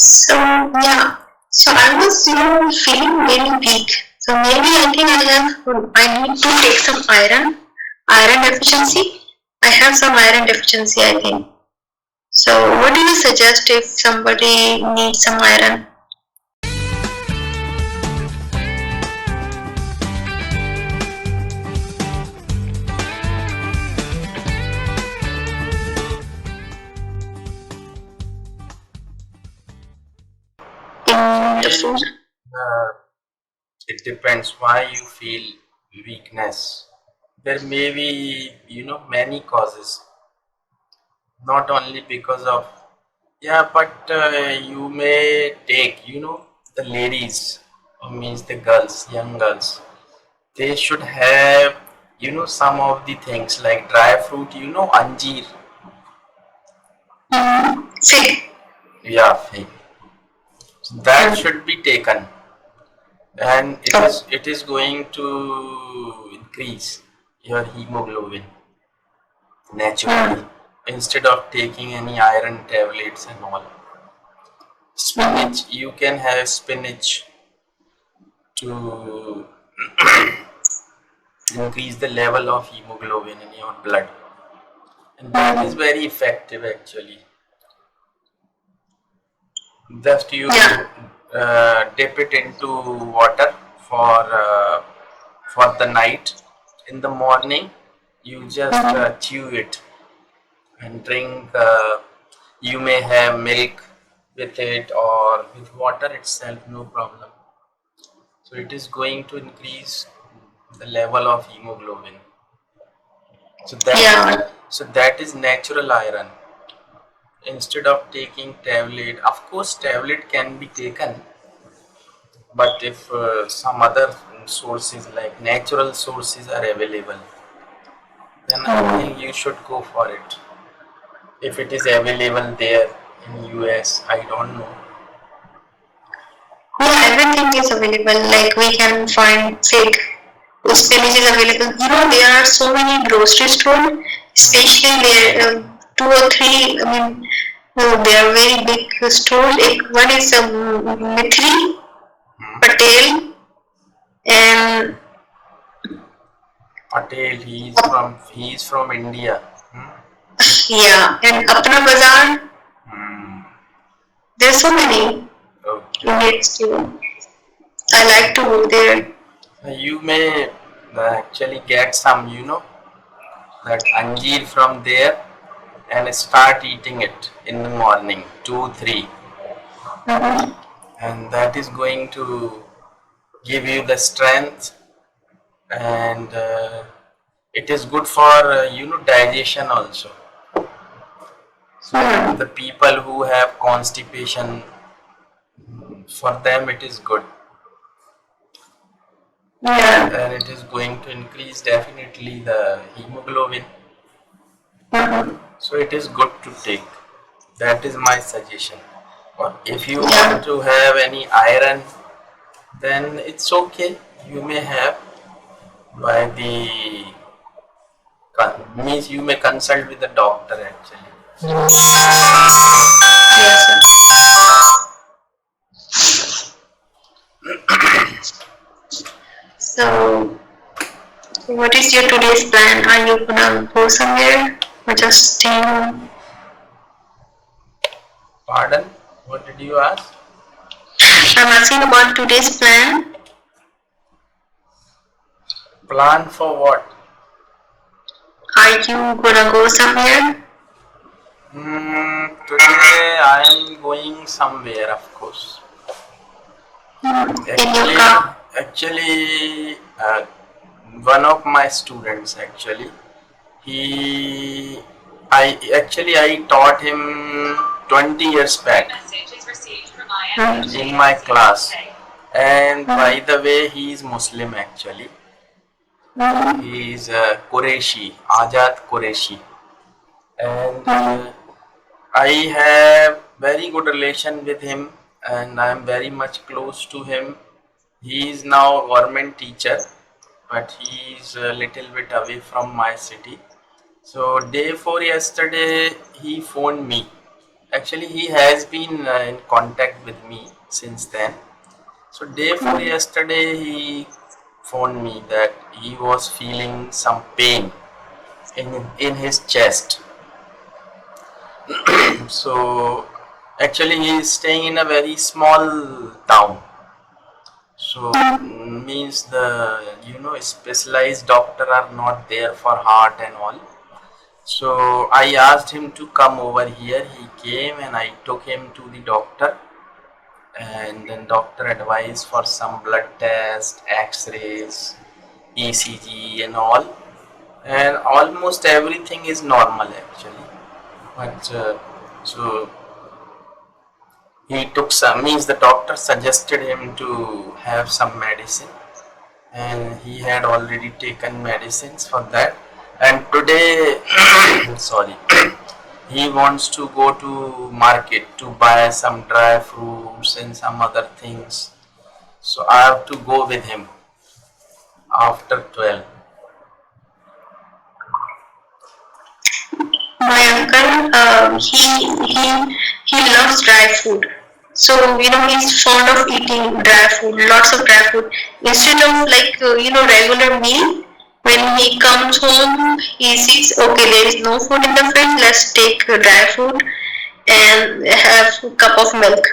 So yeah, so I was feeling very weak. So maybe I think I need to take some iron deficiency. I have some iron deficiency, I think. So what do you suggest if somebody needs some iron? In the food? It depends why you feel weakness. There may be, many causes. Not only because of, yeah, but you may take, the ladies, or means the girls, young girls. They should have, some of the things like dry fruit, anjeer. Fig. Yeah, fig. So that should be taken, and it is going to increase your hemoglobin naturally instead of taking any iron tablets and all. Spinach, you can have spinach to increase the level of hemoglobin in your blood, and that is very effective actually. Just you dip it into water for the night. In the morning you just chew it and drink. You may have milk with it or with water itself, no problem. So it is going to increase the level of hemoglobin. So that is natural iron. Instead of taking tablet, of course tablet can be taken, but if some other sources like natural sources are available, then I think you should go for it. If it is available there in US, I don't know. Yeah, everything is available. Like we can find fig. Spinach is available. There are so many grocery stores, especially there two or three. I mean, they are very big stores. One is Mithri, Patel, and Patel, he is from India. yeah, and Apna Bazaar. There's so many Okay. Indian stores. I like to go there. You may actually get some, that anjeer from there and start eating it in the morning, 2, 3, and that is going to give you the strength, and it is good for digestion also. So the people who have constipation, for them it is good. And it is going to increase definitely the hemoglobin. So it is good to take. That is my suggestion. Or if you want to have any iron, then it's okay. You may have by the means you may consult with the doctor actually. Yes, sir. So, what is your today's plan? Are you gonna go somewhere or just stay home? Pardon? What did you ask? I'm asking about today's plan. Plan for what? Are you gonna go somewhere? Today I am going somewhere, of course. In your car? Actually, one of my students actually, he, I taught him 20 years back in my class, and by the way, he is Muslim actually. He is Qureshi, Azad Qureshi, and I have very good relation with him, and I am very much close to him. He is now a government teacher, but he is a little bit away from my city. So day before yesterday, he phoned me Actually, he has been in contact with me since then. So day before yesterday, he phoned me that he was feeling some pain in his chest. So actually, he is staying in a very small town. So means specialized doctor are not there for heart and all. So I asked him to come over here. He came and I took him to the doctor, and then doctor advised for some blood test, X-rays, ECG and all, and almost everything is normal actually. But so he took some, means the doctor suggested him to have some medicine, and he had already taken medicines for that. And today, sorry, he wants to go to market to buy some dry fruits and some other things. So I have to go with him after 12. My uncle, he loves dry food. So he's fond of eating dry food, lots of dry food. Instead of like regular meal, when he comes home, he sees okay, there is no food in the fridge. Let's take dry food and have a cup of milk.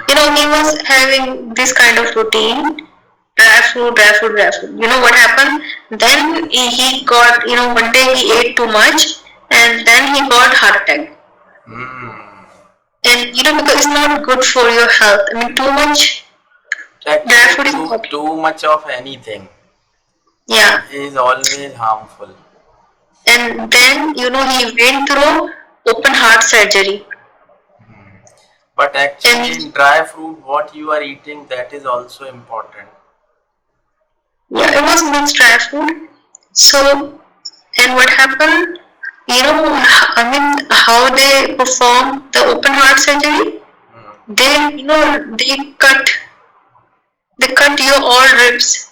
He was having this kind of routine. Dry food, dry food, dry food. You know what happened? Then he got, one day he ate too much and then he got heart attack. And because it's not good for your health. I mean, too much dry food is not. Too much of anything, Yeah. is always harmful. And then, he went through open heart surgery. But actually, in dry fruit, what you are eating, that is also important. Yeah, it was mixed dry food. So, and what happened? I mean, how they perform the open heart surgery? They, they cut your all ribs,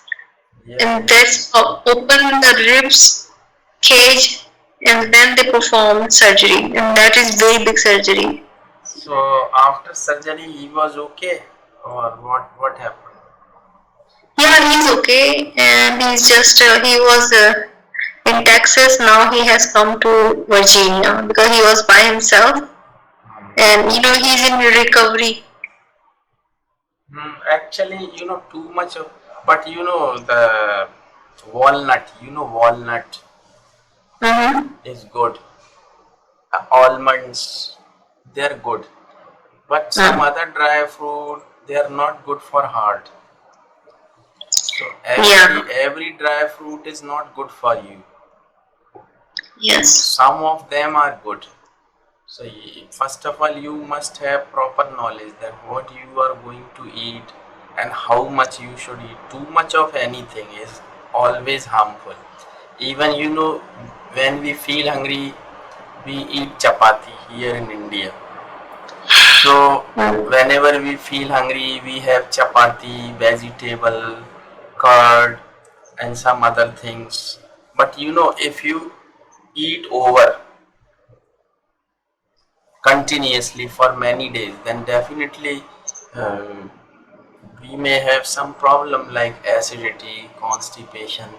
and that's open the ribs cage, and then they perform surgery, and that is very big surgery. So after surgery, he was okay, or what happened? Yeah, he's okay, and he's just he was in Texas. Now he has come to Virginia because he was by himself, and he's in recovery. Actually, too much of, but the walnut, walnut is good. Almonds, they're good, but some other dry fruit, they are not good for heart. So every dry fruit is not good for you. Yes. Some of them are good. So first of all, you must have proper knowledge that what you are going to eat and how much you should eat. Too much of anything is always harmful. Even when we feel hungry, we eat chapati here in India. So whenever we feel hungry, we have chapati, vegetable, curd, and some other things. But if you eat over continuously for many days, then definitely we may have some problem like acidity, constipation,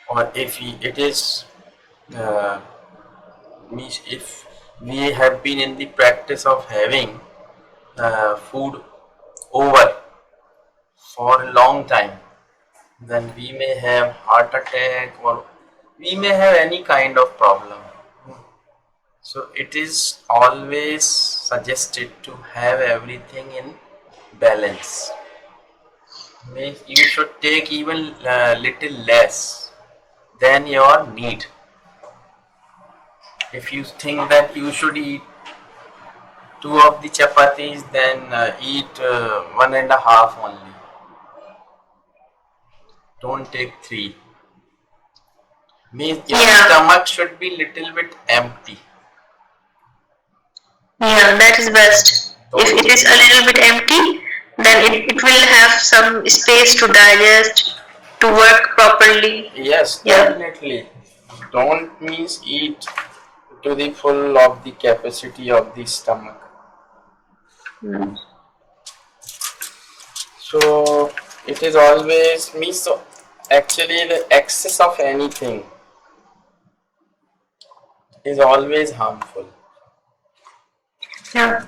or it is if we have been in the practice of having food over for a long time, then we may have heart attack or we may have any kind of problem. So it is always suggested to have everything in balance. You should take even little less than your need. If you think that you should eat 2 of the chapatis, then eat 1.5 only. Don't take 3. Means your stomach should be little bit empty. Yeah, that is best. If it is a little bit empty, then it will have some space to digest, to work properly. Yes, definitely. Don't means eat to the full of the capacity of the stomach. Mm. So it is always me. So actually, the excess of anything is always harmful. Yeah.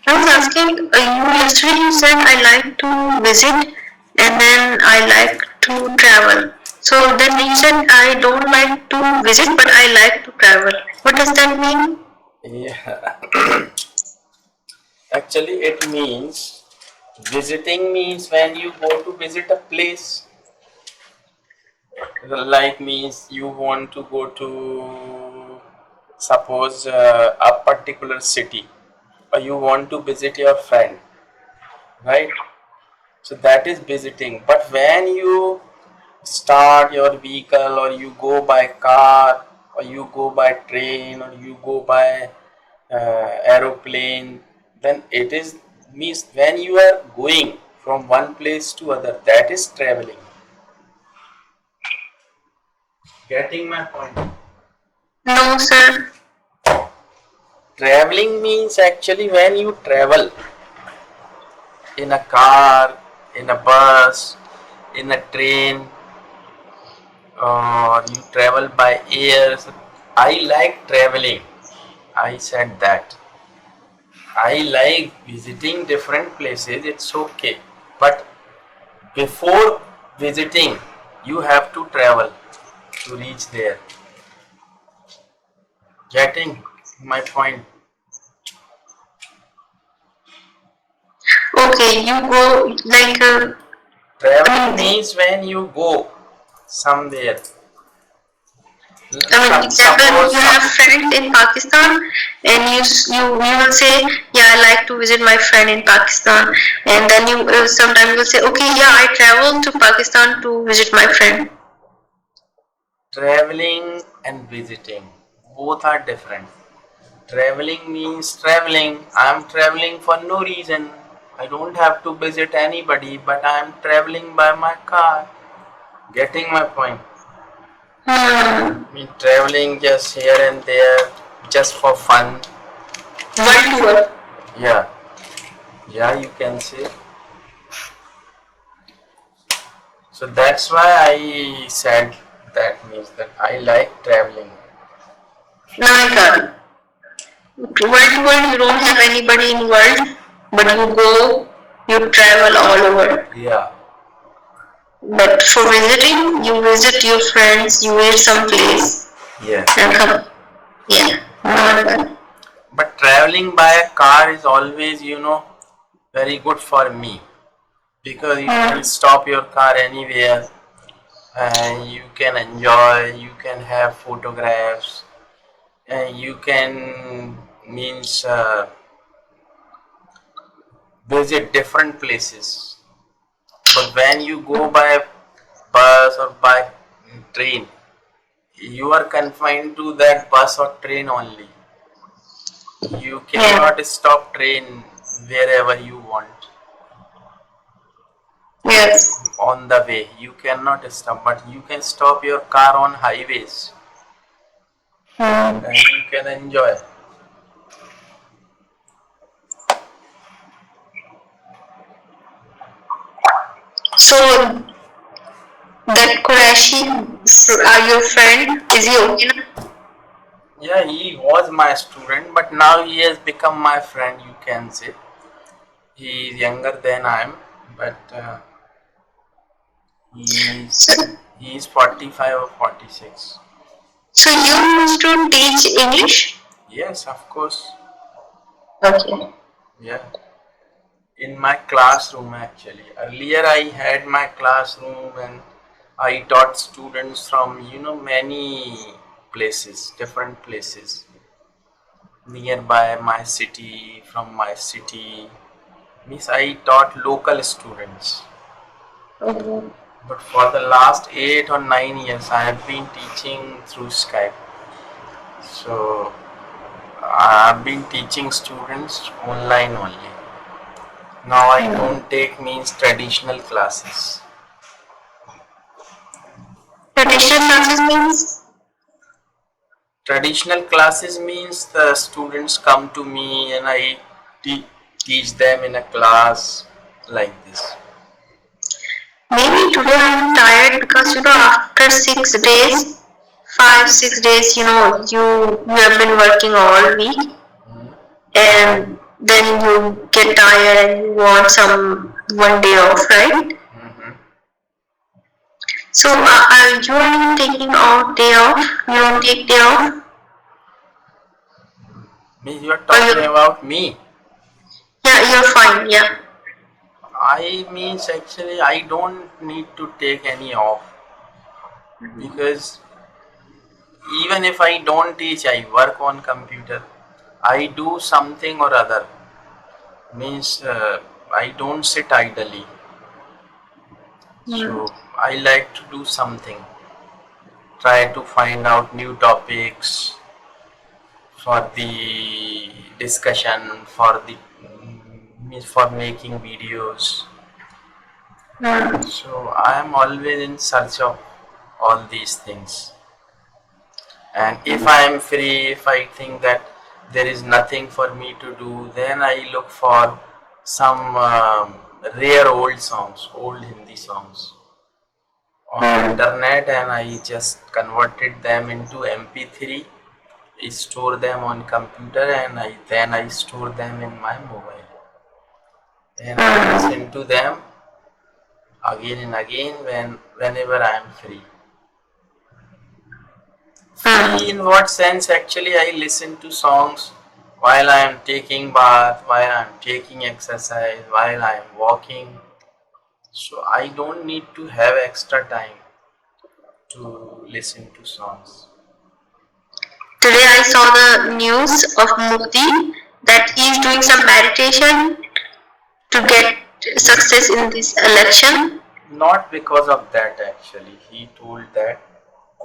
I was asking you yesterday. You said I like to visit and then I like to travel. So then you said I don't like to visit, but I like to travel. What does that mean? Yeah, actually, it means visiting means when you go to visit a place. Like means you want to go to suppose a particular city, or you want to visit your friend, right? So that is visiting. But when you start your vehicle, or you go by car, or you go by train, or you go by aeroplane, then it is means when you are going from one place to other, that is traveling. Getting my point? No, sir. Traveling means actually when you travel in a car, in a bus, in a train, or you travel by air. So I like traveling. I said that. I like visiting different places, it's okay. But before visiting, you have to travel to reach there. Getting my point? Okay, you go like Traveling I mean, means when you go somewhere. example, Suppose, you have friend in Pakistan, and you will say, yeah, I like to visit my friend in Pakistan, and then you sometimes you will say, okay, yeah, I travel to Pakistan to visit my friend. traveling and visiting both are different. Traveling means traveling. I am traveling for no reason. I don't have to visit anybody, but I am traveling by my car. Getting my point? Hmm. I mean, traveling just here and there, just for fun. World tour. Yeah, yeah, you can say. So that's why I said that means that I like traveling. No, I can't. World tour, you don't have anybody in world, but you go, you travel all over. Yeah, But for visiting, you visit your friends, you visit some place, yeah. and come. Yeah, not bad. But traveling by a car is always, very good for me because you can stop your car anywhere and you can enjoy, you can have photographs, and you can means visit different places. But when you go by bus or by train, you are confined to that bus or train only. You Yeah. cannot stop train wherever you want Yes. on the way. You cannot stop, but you can stop your car on highways Hmm. and you can enjoy. So that Quraishi, your friend, is he okay now? Yeah, he was my student, but now he has become my friend, you can say. He is younger than I am, but he's So, he's 45 or 46. so you used to teach English? Yes, of course. Okay. Yeah, in my classroom actually. Earlier I had my classroom and I taught students from many places, different places nearby my city, from my city. Means I taught local students. Okay. But for the last 8 or 9 years, I have been teaching through Skype. So I've been teaching students online only. Now I don't take means traditional classes. Traditional classes means? Traditional classes means the students come to me and I te- teach them in a class like this. Maybe today I'm tired because after 6 days, 5, 6 days, you have been working all week, and then you get tired and you want some one day off, right? Mm-hmm. So you are taking off day off? You don't take day off? Means you are talking about me. Yeah, you're fine. Yeah. I means actually I don't need to take any off because even if I don't teach, I work on computer. I do something or other. Means I don't sit idly. So I like to do something. Try to find out new topics for the discussion, for the means for making videos. So I am always in search of all these things. And if I am free, if I think that there is nothing for me to do, then I look for some rare old songs, old Hindi songs on internet, and I just converted them into MP3. I store them on computer, and I store them in my mobile. And I listen to them again and again whenever I am free. Free in what sense? Actually, I listen to songs while I am taking bath, while I am taking exercise, while I am walking. So I don't need to have extra time to listen to songs. Today I saw the news of Modi that he is doing some meditation to get success in this election. Not because of that actually. He told that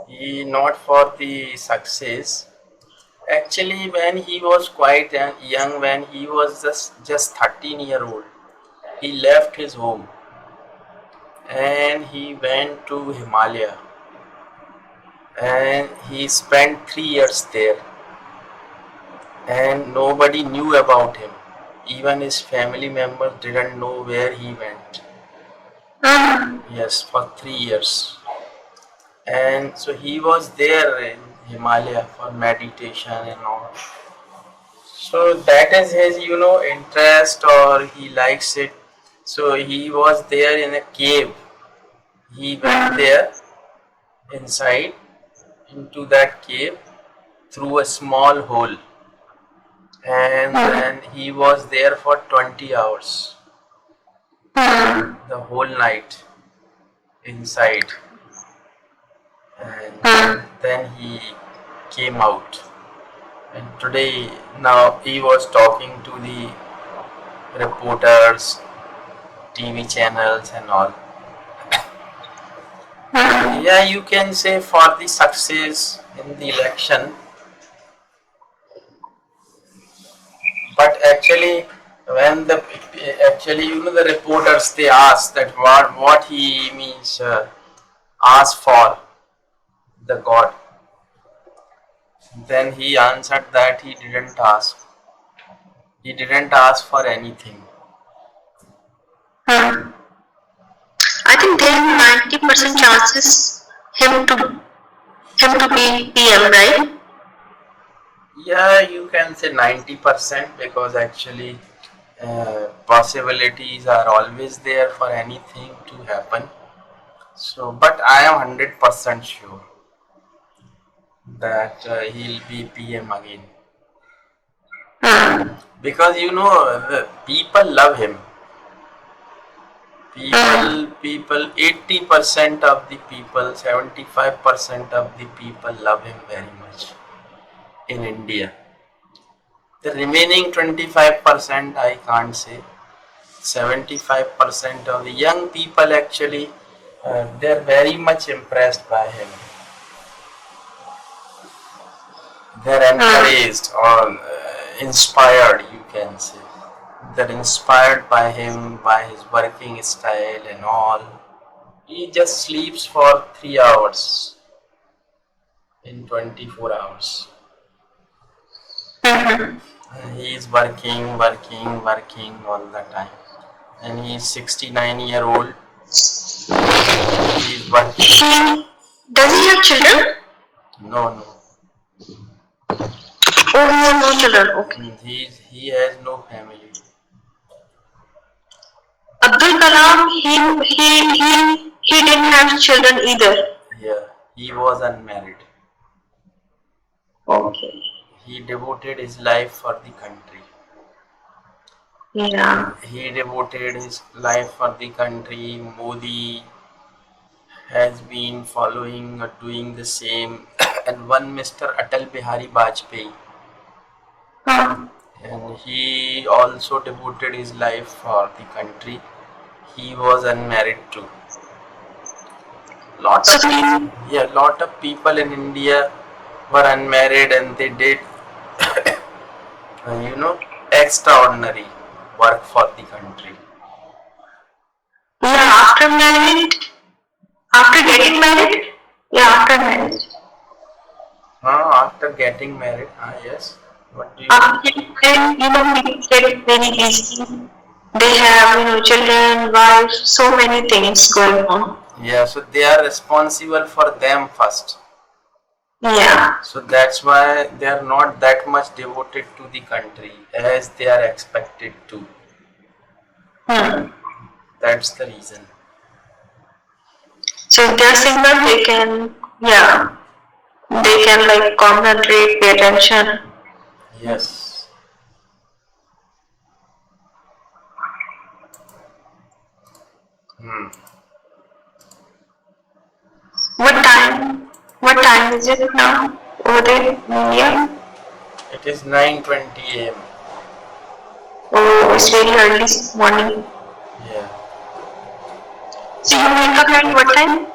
he not for the success. Actually, when he was quite young, when he was just 13-year old, he left his home and he went to Himalaya and he spent 3 years there and nobody knew about him. Even his family members didn't know where he went. Yes, for 3 years. And so he was there in Himalaya for meditation and all. So that is his, interest or he likes it. So he was there in a cave. He went there inside into that cave through a small hole. And then he was there for 20 hours. The whole night inside. And then he came out. And today, now he was talking to the reporters, TV channels, and all. Yeah, you can say for the success in the election, but actually, when the the reporters they asked that what he means asked for the God, then he answered that he didn't ask. He didn't ask for anything. I think there are 90% chances him to be PM, right? Yeah, you can say 90% because actually possibilities are always there for anything to happen. So, but I am 100% sure that he'll be PM again because the people love him. People, 80% of the people, 75% of the people love him very much in India. The remaining 25% I can't say. 75% of the young people actually they're very much impressed by him. They're encouraged or inspired, you can say. They're inspired by him, by his working style and all. He just sleeps for 3 hours in 24 hours. He is working all the time, and he is 69-year old, and he is working. Does he have children? No, no. Oh, he has no children. Okay. He has no family. Abdul Kalam, he didn't have children either. Yeah, he was unmarried. Okay. He devoted his life for the country. Yeah. He devoted his life for the country. Modi has been following or doing the same. And one Mr. Atal Bihari Vajpayee, Hmm. and he also devoted his life for the country. He was unmarried too. So he, Lot of people in India were unmarried, and they did, you know, extraordinary work for the country. yeah, after married, after getting married, yeah, after marriage. After getting married, yes. What do you? After getting married, people get very busy. They have, children, wife, so many things going on. Yeah, so they are responsible for them first. Yeah. So that's why they are not that much devoted to the country as they are expected to. Hmm. That's the reason. So if they're single, they can, yeah, they can like concentrate, pay attention. Yes. Hmm. What time? What time is it now over there in India? It is 9:20 a.m. Oh, it's very early morning. Yeah. So you wake up at what time?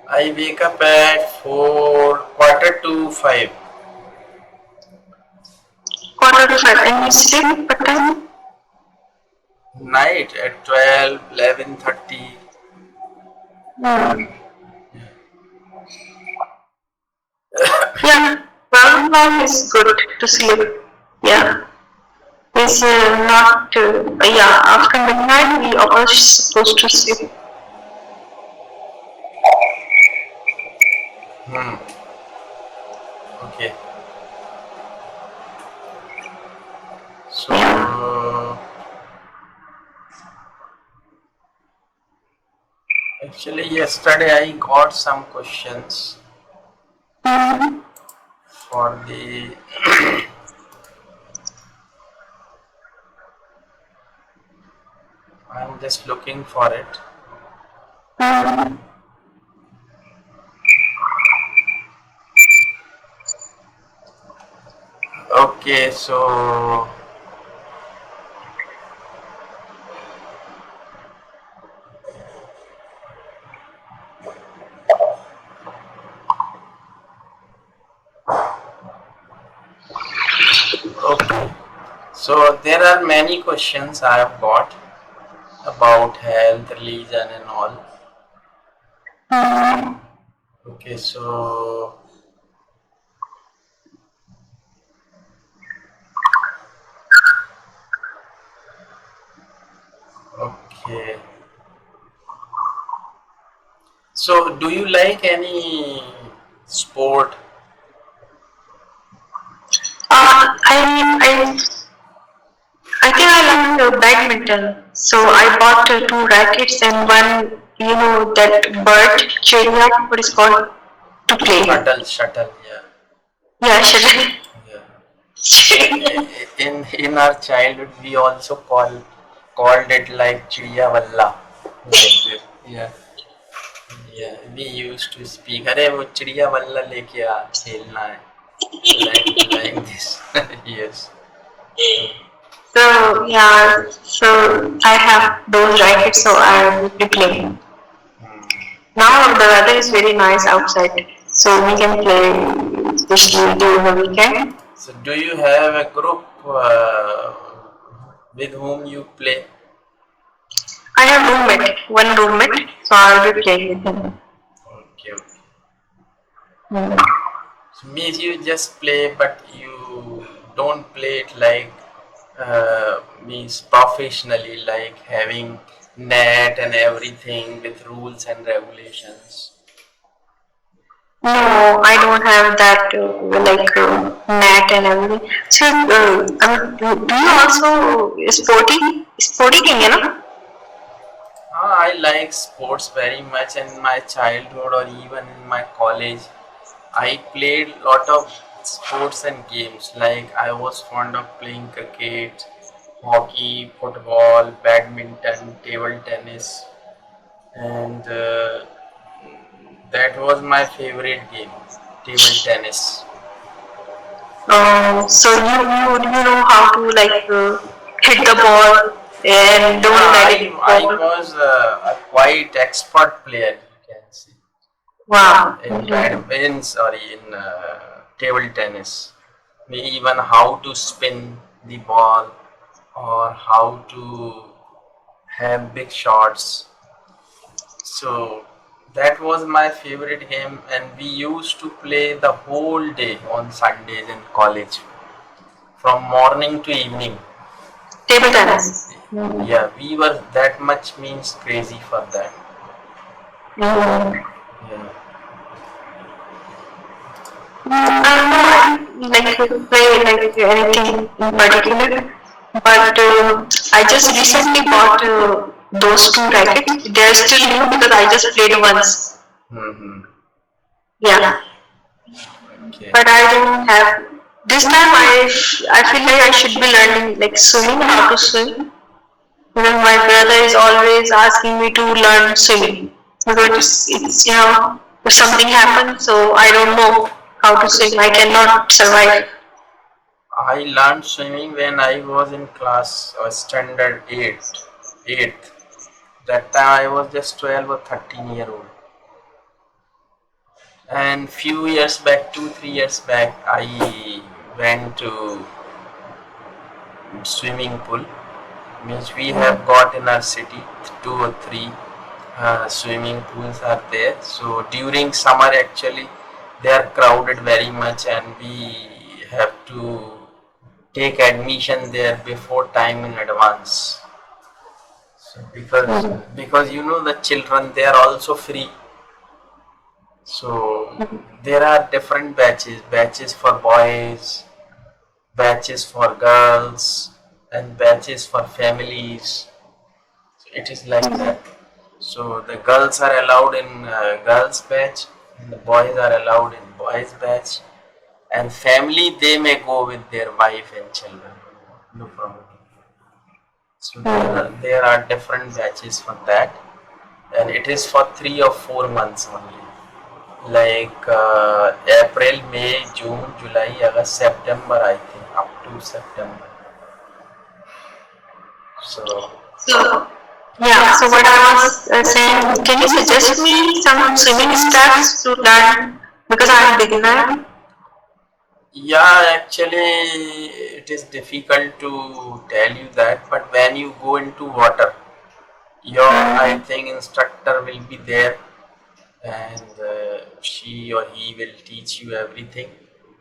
I wake up at 4 quarter to 5. Quarter to five. And you sleep what time? Night at 12, 11:30. Hmm. Yeah, 12 hours is good to sleep. Yeah. It's not, yeah, after midnight we are supposed to sleep. Hmm. Okay. So actually yesterday I got some questions Mm-hmm. for the I'm just looking for it. Mm-hmm. Okay, so okay. So there are many questions I have got about health, religion and all. Mm-hmm. Okay, so okay. So do you like any sport? I think I like badminton. So I bought two rackets and one, that bird, chiria, what is called, to play. Shuttle, yeah. Yeah, shuttle. Yeah. In our childhood, we also called it like Chidiya Valla, like this. Yeah. Yeah, we used to speak. अरे वो चिड़िया वल्ला लेके आ खेलना है. Like this. Yes. So yeah, so I have those rackets, so I will be playing. Now the weather is very nice outside, so we can play, especially during the weekend. So do you have a group with whom you play? I have one roommate, so I'll be playing with him. Okay, okay. Hmm. So means you just play, but you don't play it like means professionally, like having net and everything with rules and regulations. No, I don't have that like mat and everything. So, do you also sporty thing, you know? I like sports very much in my childhood or even in my college. I played lot of sports and games. Like I was fond of playing cricket, hockey, football, badminton, table tennis, and that was my favorite game, table tennis. So you know how to like hit the ball and Yeah, don't let it I fall. was a quite expert player, you can say. Wow. In in table tennis. Maybe even how to spin the ball or how to have big shots. So that was my favorite game, and we used to play the whole day on Sundays in college, from morning to evening. Table tennis. Yeah, we were that much means crazy for that. Mm. Yeah. I don't like play like anything in particular, but I just recently bought those two rackets. They're still new because I just played once. Mm-hmm. Yeah, Okay. but I don't have. This time I feel like I should be learning like swimming, how to swim. Because my brother is always asking me to learn swimming. Because it's if something happens, so I don't know how to swim. I cannot survive. I learned swimming when I was in class standard 8th. That time I was just 12 or 13-year old. And few years back, 2 3 years back, I went to swimming pool. Means we have got in our city 2 or 3 swimming pools are there. So during summer actually they are crowded very much, and we have to take admission there before time in advance. So because you know the children they are also free. So there are different batches for boys, batches for girls, and batches for families. So it is like that. So the girls are allowed in girls batch, and the boys are allowed in boys batch. And family they may go with their wife and children. No problem. So there are different batches for that, and it is for 3 or 4 months only. Like April, May, June, July, August, September, I think, up to September. So, So yeah. So what I was saying, can you suggest me some swimming steps to learn because I'm beginner? yeah, actually, it is difficult to tell you that, but when you go into water, your I think instructor will be there, and she or he will teach you everything.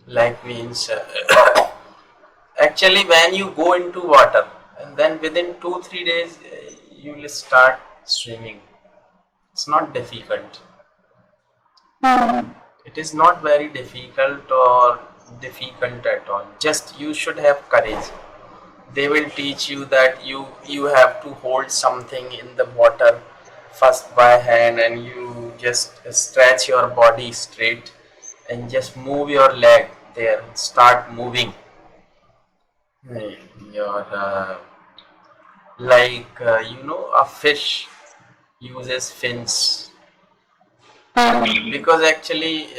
Like means, actually, when you go into water, and then within 2 3 days, you will start swimming. It's not difficult. It is not very difficult or difficult at all. Just you should have courage. They will teach you that you have to hold something in the water first by hand, and you just stretch your body straight and just move your leg there and start moving your like a fish uses fins, because actually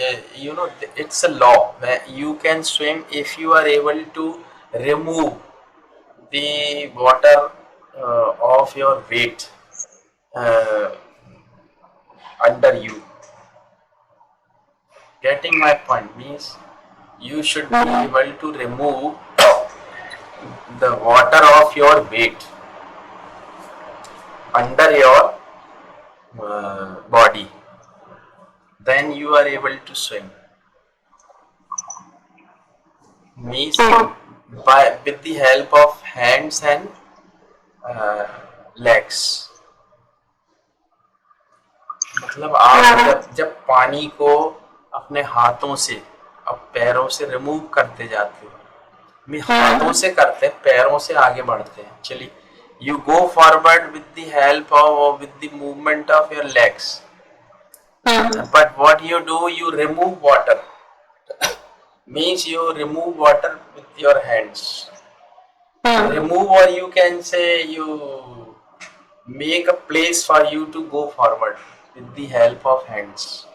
it's a law where you can swim if you are able to remove the water of your weight uh, under you. Getting my point means you should be able to remove the water of your weight under your body, then you are able to swim. Means by with the help of hands and uh, legs. मतलब आप Yeah. जब पानी को अपने हाथों से अब पैरों से रिमूव करते जाते हो, मैं हाथों से करते हैं, पैरों से आगे बढ़ते हैं, चलिए you go forward with the help of or with the movement of your legs, but what you do, you remove water, means you remove water with your hands, remove, or you can say you make a place for you to go forward with the help of hands.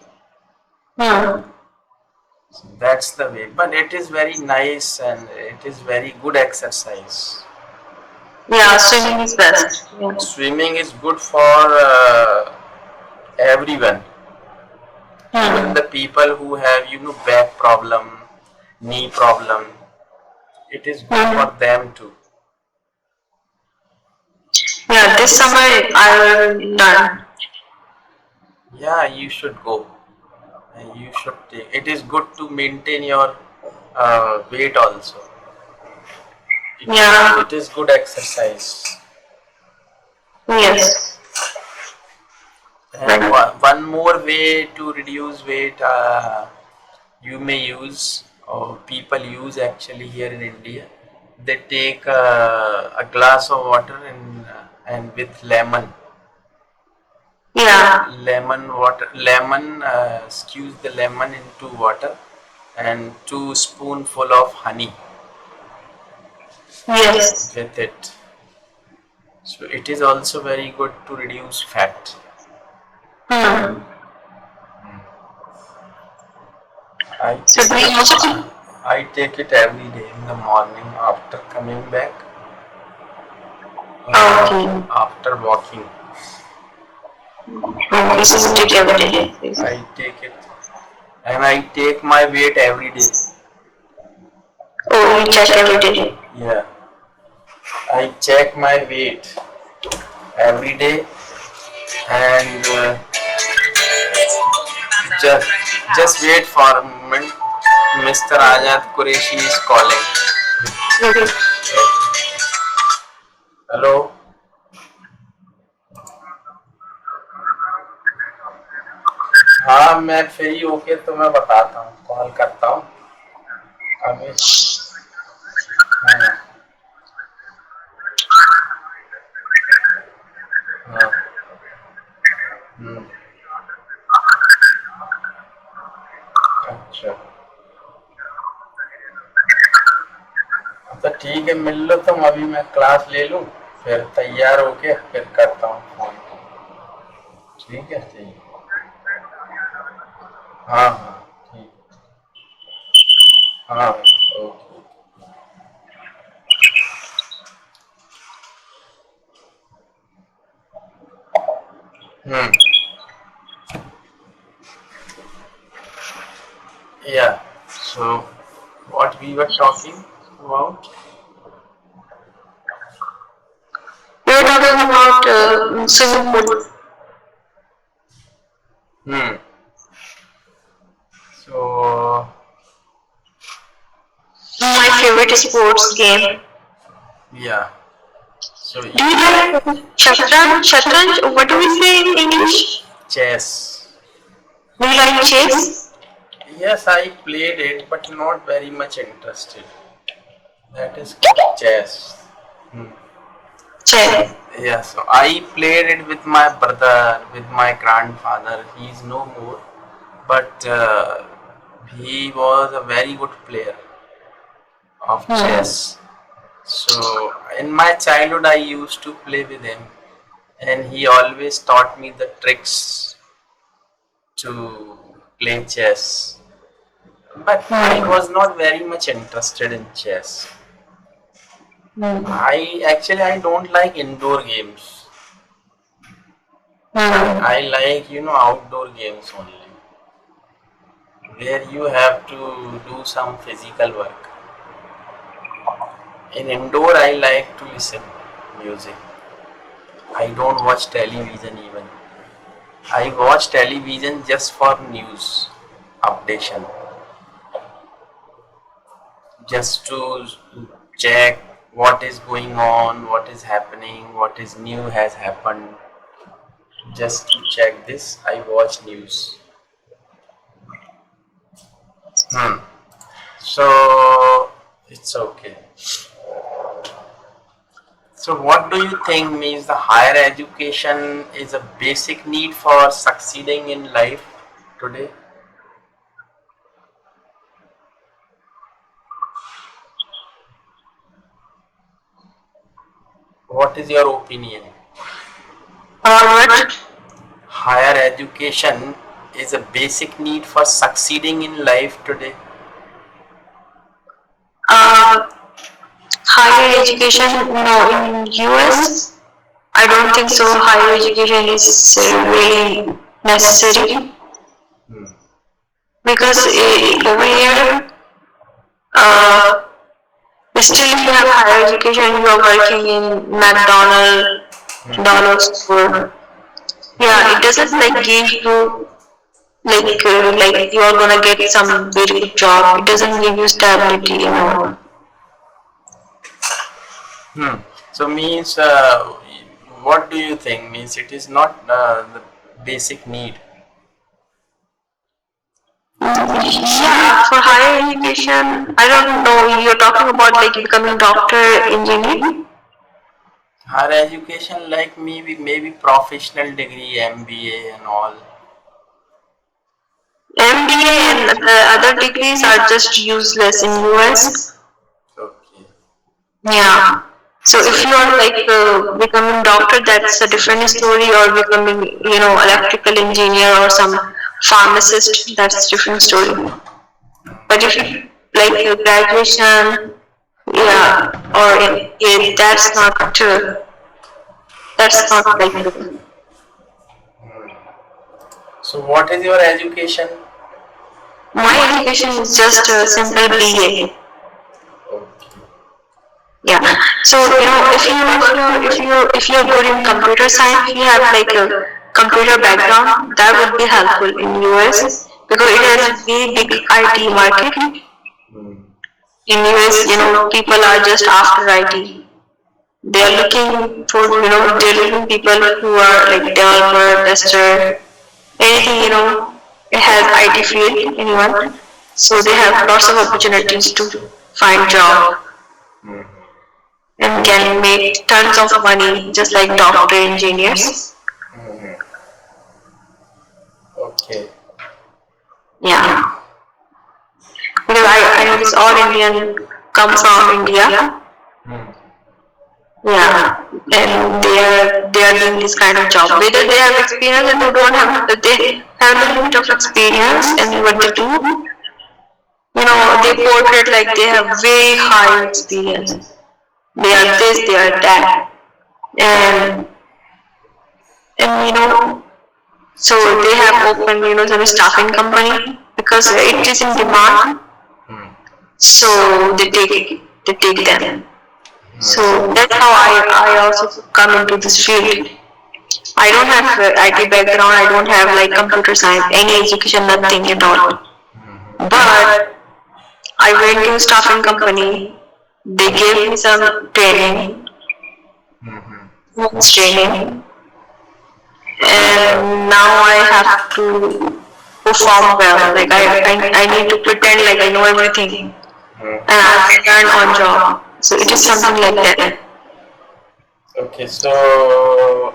So that's the way, but it is very nice and it is very good exercise. Yeah, swimming is best. Yeah. Swimming is good for everyone, even the people who have back problem, knee problem. It is good for them too. Yeah, this summer I will learn. Yeah, you should go. And you should take. It is good to maintain your weight also. Yeah. It is good exercise. Yes. And one more way to reduce weight you may use, or people use actually here in India. They take a glass of water and with lemon. Yeah. Lemon water. Lemon. Squeeze the lemon into water, and 2 spoonful of honey. Yes. With it. So it is also very good to reduce fat. I So take do you also it, I take it every day in the morning after coming back. Okay. After walking, Okay, so you take every day. I take it, and I take my weight every day. Oh, you check every day. Yeah, I check my weight every day, and just just wait for a moment. Mr. Ajad Qureshi is calling. Okay. Hello. हाँ, मैं free होके तो मैं बताता हूँ, call करता हूँ अभी। हाँ हाँ। अच्छा, तो ठीक है, मिल लो तुम, अभी मैं क्लास ले लूँ, फिर तैयार होके फिर करता हूँ फोन। ठीक है, ठीक। हाँ हाँ, ठीक। हाँ, okay. Yeah. So, what we were talking about? We were talking about swimming pool. So, My favorite sports game. yeah. So, Do you like shatranj? Shatranj? What do we say in English? chess. Do you like chess? Yes, I played it, but not very much interested. That is called chess. Chess. Yeah, so I played it with my brother, with my grandfather. He is no more, but he was a very good player of chess. So in my childhood, I used to play with him, and he always taught me the tricks to play chess. But I was not very much interested in chess. I don't like indoor games. I like outdoor games only, where you have to do some physical work. In indoor, I like to listen music. I don't watch television even. I watch television just for news updation, just to check what is going on, what is happening, what is new has happened. Just to check this, I watch news. Hmm. So it's okay. So what do you think means the higher education is a basic need for succeeding in life today? What is your opinion? What? Higher education is a basic need for succeeding in life today. Uh, Higher education? No, in US, I don't think so. Higher education is really necessary Hmm. because over here, uh, still if you have higher education, you are working in McDonald's, dollar store. Yeah, it doesn't like give you like you are gonna get some very good job. It doesn't give you stability, you know. Hmm. So means what do you think means it is not the basic need? Yeah, for higher education, I don't know. You're talking about like becoming doctor, engineer, Higher education like maybe professional degree, MBA and all. MBA, and the other degrees are just useless in US. Okay. Yeah. So if you are like becoming doctor, that's a different story, or becoming electrical engineer or some pharmacist, that's a different story. But if you like graduation, yeah, or yeah, that's not like So what is your education? my education is just a simple BA. Okay. Yeah. So if you're good in computer science, if you have like a computer background, that would be helpful in US because it has a very big IT market. Hmm. In US, people are just after IT. They are looking for they're looking people who are like developer, tester, anything it has IT field, anyone. So they have lots of opportunities to find job Hmm. and can make tons of money just like doctor engineers. Hmm. Okay. Yeah. Because I notice all Indian come from India. Hmm. Yeah. And they are doing this kind of job. Whether they have experience and they don't have they have a little bit of experience in what they do. They portray like they have very high experience. They are this, they are that. And and so they have opened some staffing company because it is in demand, Hmm. so they take them. So that's how I also come into this field. I don't have IT background, I don't have like computer science, any education, nothing at all. But I went to a staffing company, they gave me some training, Hmm. months training, and now I have to perform well. Like I need to pretend like I know everything and I will learn on job. So it is something like that. Okay, so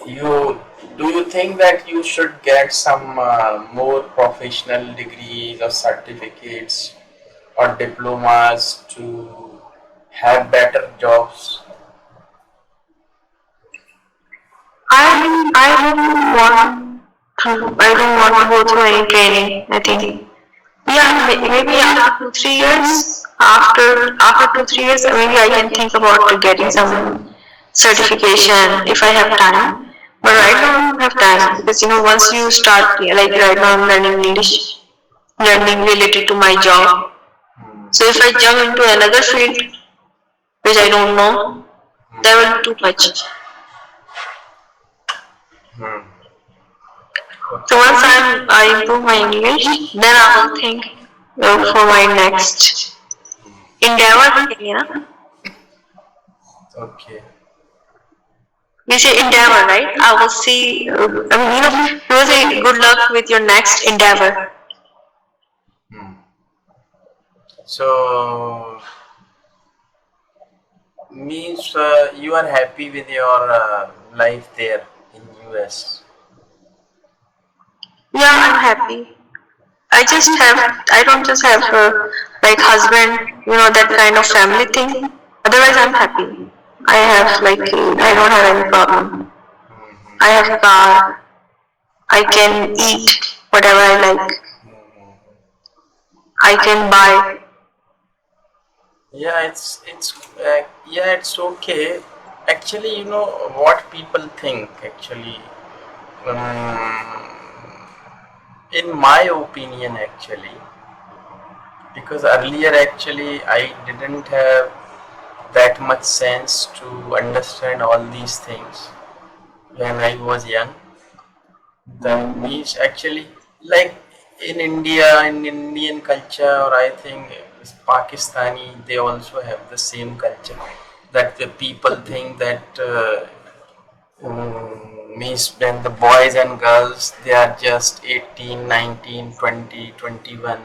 you do you think that you should get some more professional degrees or certificates or diplomas to have better jobs? I don't want to go through any training. I think yeah, maybe after 2 3 years, after 2 3 years, maybe I can think about getting some certification if I have time. But right now I don't have time because once you start like right now I'm learning English, learning related to my job. Hmm. So if I jump into another field which I don't know, that will be too much. Hmm. So once I improve my English, then I will think for my next. endeavor thing, you know. Okay. We say endeavor, right? I will see. I mean, you will say good luck with your next endeavor. Hmm. So means you are happy with your life there in US. Yeah, I'm happy. I just have. I don't just have like husband, that kind of family thing. Otherwise, I'm happy. I have like I don't have any problem. I have car. I can eat whatever I like. I can buy. Yeah, yeah, it's okay. Actually, you know what people think. Actually, um, in my opinion, actually, because earlier, actually, I didn't have that much sense to understand all these things when I was young. The means actually, like in India, in Indian culture, or I think Pakistani, they also have the same culture. That the people think that means when the boys and girls they are just 18, 19, 20, 21,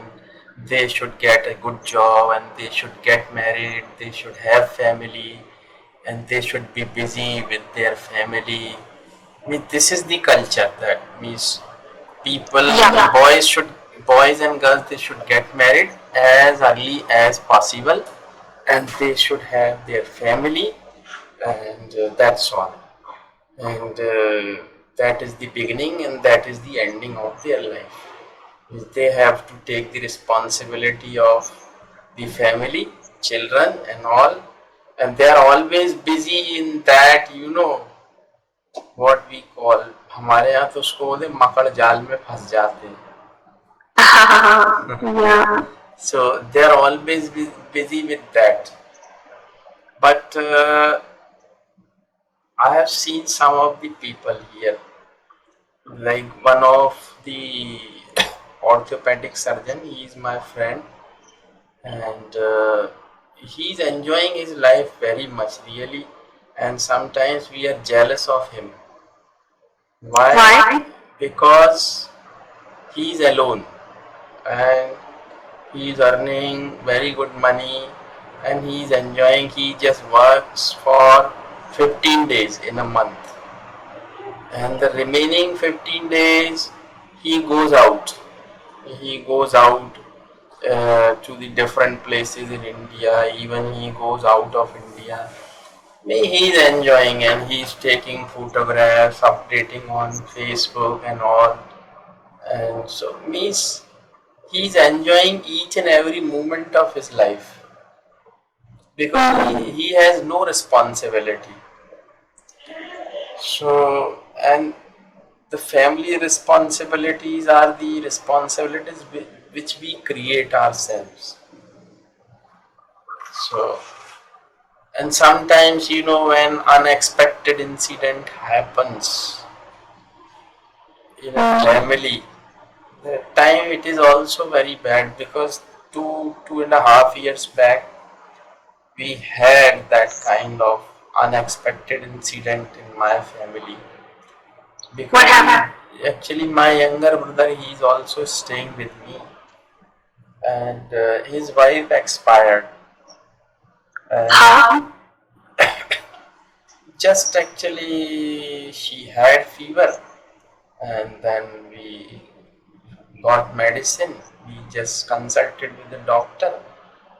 they should get a good job and they should get married, they should have family and they should be busy with their family. I mean, this is the culture that means people, Yeah. boys and girls, they should get married as early as possible, and they should have their family, and that's all. And that is the beginning, and that is the ending of their life. They have to take the responsibility of the family, children, and all, and they are always busy in that, what we call, हमारे यहाँ तो उसको बोलते मकड़ जाल में फंस जाते हैं. Yeah. So they are always busy with that. But I have seen some of the people here, like one of the orthopedic surgeon. He is my friend, and he's enjoying his life very much, really. And sometimes we are jealous of him. Why? Why? Because he is alone, and he is earning very good money, and he is enjoying. He just works for 15 days in a month, and the remaining 15 days he goes out. He goes out to the different places in India. Even he goes out of India. He is enjoying and he is taking photographs, updating on Facebook and all. And so means he is enjoying each and every moment of his life because he has no responsibility. So, and the family responsibilities are the responsibilities which we create ourselves. So, and sometimes, when unexpected incident happens in a family, the time it is also very bad because 2.5 years back we had that kind of unexpected incident in my family. Because What happened? actually my younger brother, he is also staying with me, and his wife expired, and How? just actually she had fever, and then we got medicine. We just consulted with the doctor,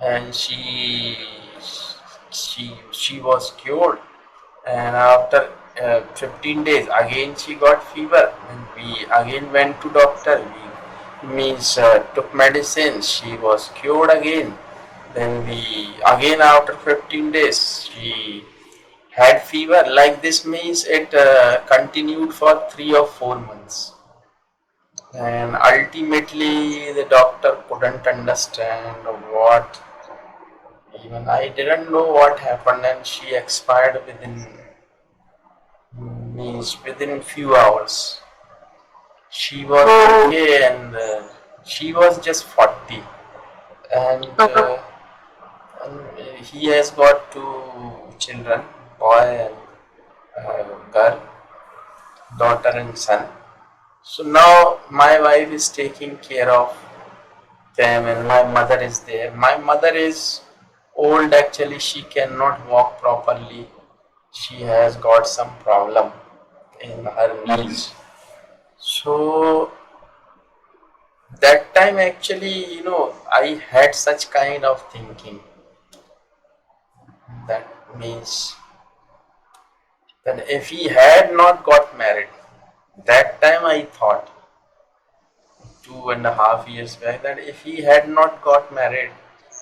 and she was cured. And after 15 days, again she got fever, and we again went to doctor. We means took medicine. She was cured again. Then we again after 15 days she had fever. Like this means it continued for 3 or 4 months, and ultimately the doctor couldn't understand what, even I didn't know what happened, and she expired within few hours. She was okay, and she was just 40, and Okay. He has got two children, boy and girl, daughter and son. So now my wife is taking care of them, and my mother is there. My mother is old actually, she cannot walk properly. She has got some problem in her knees. So that time actually, I had such kind of thinking. That means that if he had not got married, that time I thought 2.5 years back that if he had not got married,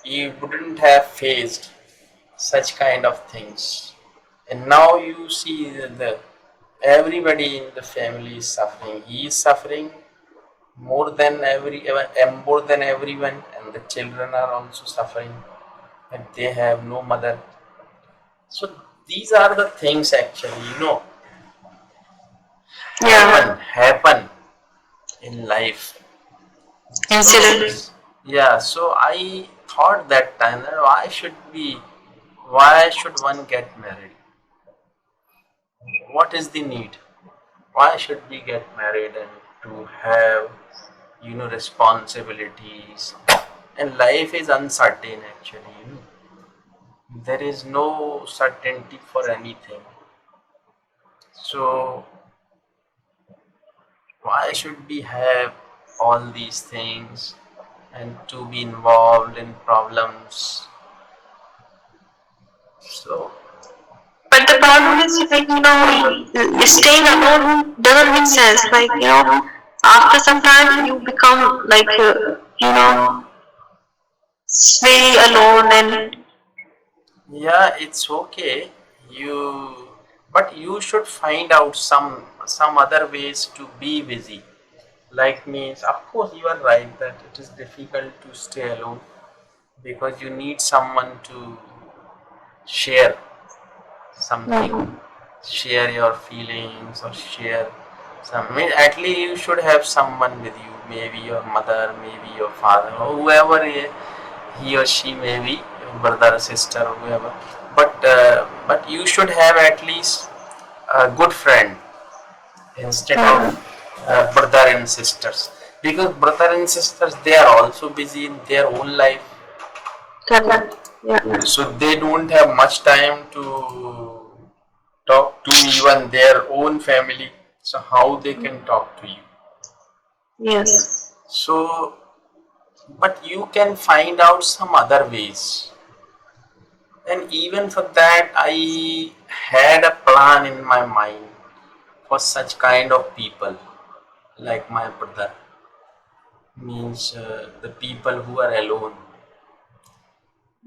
he wouldn't have faced such kind of things. And now you see the everybody in the family is suffering. He is suffering more than everyone, and the children are also suffering, and they have no mother. So these are the things actually, Yeah. happen in life. Incident. Yeah, so I thought that time that why should one get married? What is the need? Why should we get married and to have, responsibilities? And life is uncertain actually, There is no certainty for anything. So why should we have all these things and to be involved in problems? So But the problem is, like, staying alone doesn't make sense. Like, after some time, you become like, very alone and yeah, it's okay. You but you should find out some other ways to be busy. Like means, of course, you are right that it is difficult to stay alone because you need someone to share something, share your feelings or share some. I mean, at least you should have someone with you, maybe your mother, maybe your father, or whoever he or she may be, your brother, sister, or whoever. But you should have at least a good friend instead of brother and sisters, because brother and sisters they are also busy in their own life, correct. Yeah. so they don't have much time to talk to even their own family. So how they can talk to you? Yes. So, but you can find out some other ways. And even for that, I had a plan in my mind for such kind of people, like my brother, means the people who are alone.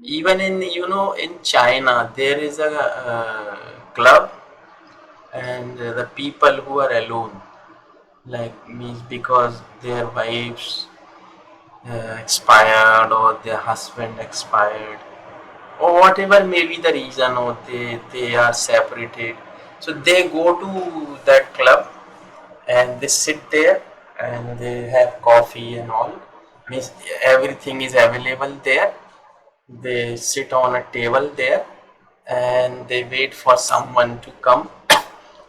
Even in China, there is a club, and the people who are alone, like means because their wives expired or their husband expired or whatever may be the reason, or they are separated, so they go to that club and they sit there and they have coffee and all, means everything is available there. They sit on a table there and they wait for someone to come,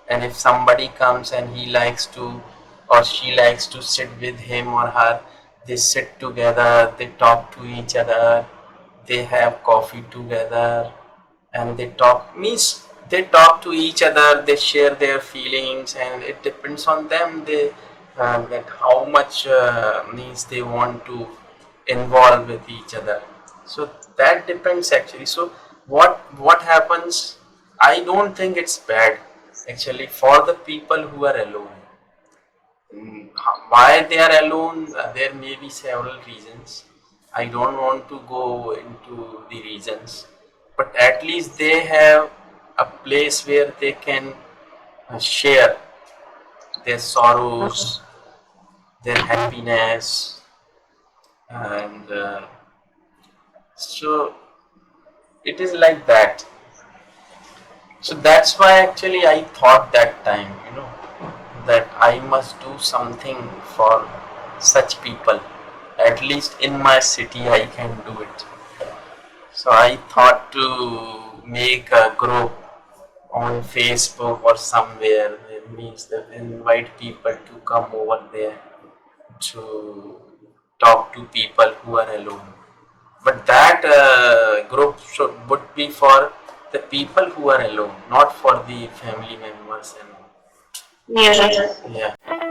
and if somebody comes and he likes to or she likes to sit with him or her, they sit together, they talk to each other, they have coffee together, and they talk to each other, they share their feelings, and it depends on them, they that how much means they want to involve with each other. So that depends actually. So what happens, I don't think it's bad actually for the people who are alone. Why they are alone, there may be several reasons. I don't want to go into the reasons, but at least they have a place where they can share their sorrows, their happiness, and so it is like that. So that's why actually I thought that time, that I must do something for such people. At least in my city, I can do it. So I thought to make a group on Facebook or somewhere. It means that invite people to come over there to talk to people who are alone. But that group would be for the people who are alone, not for the family members and Yeah. yeah.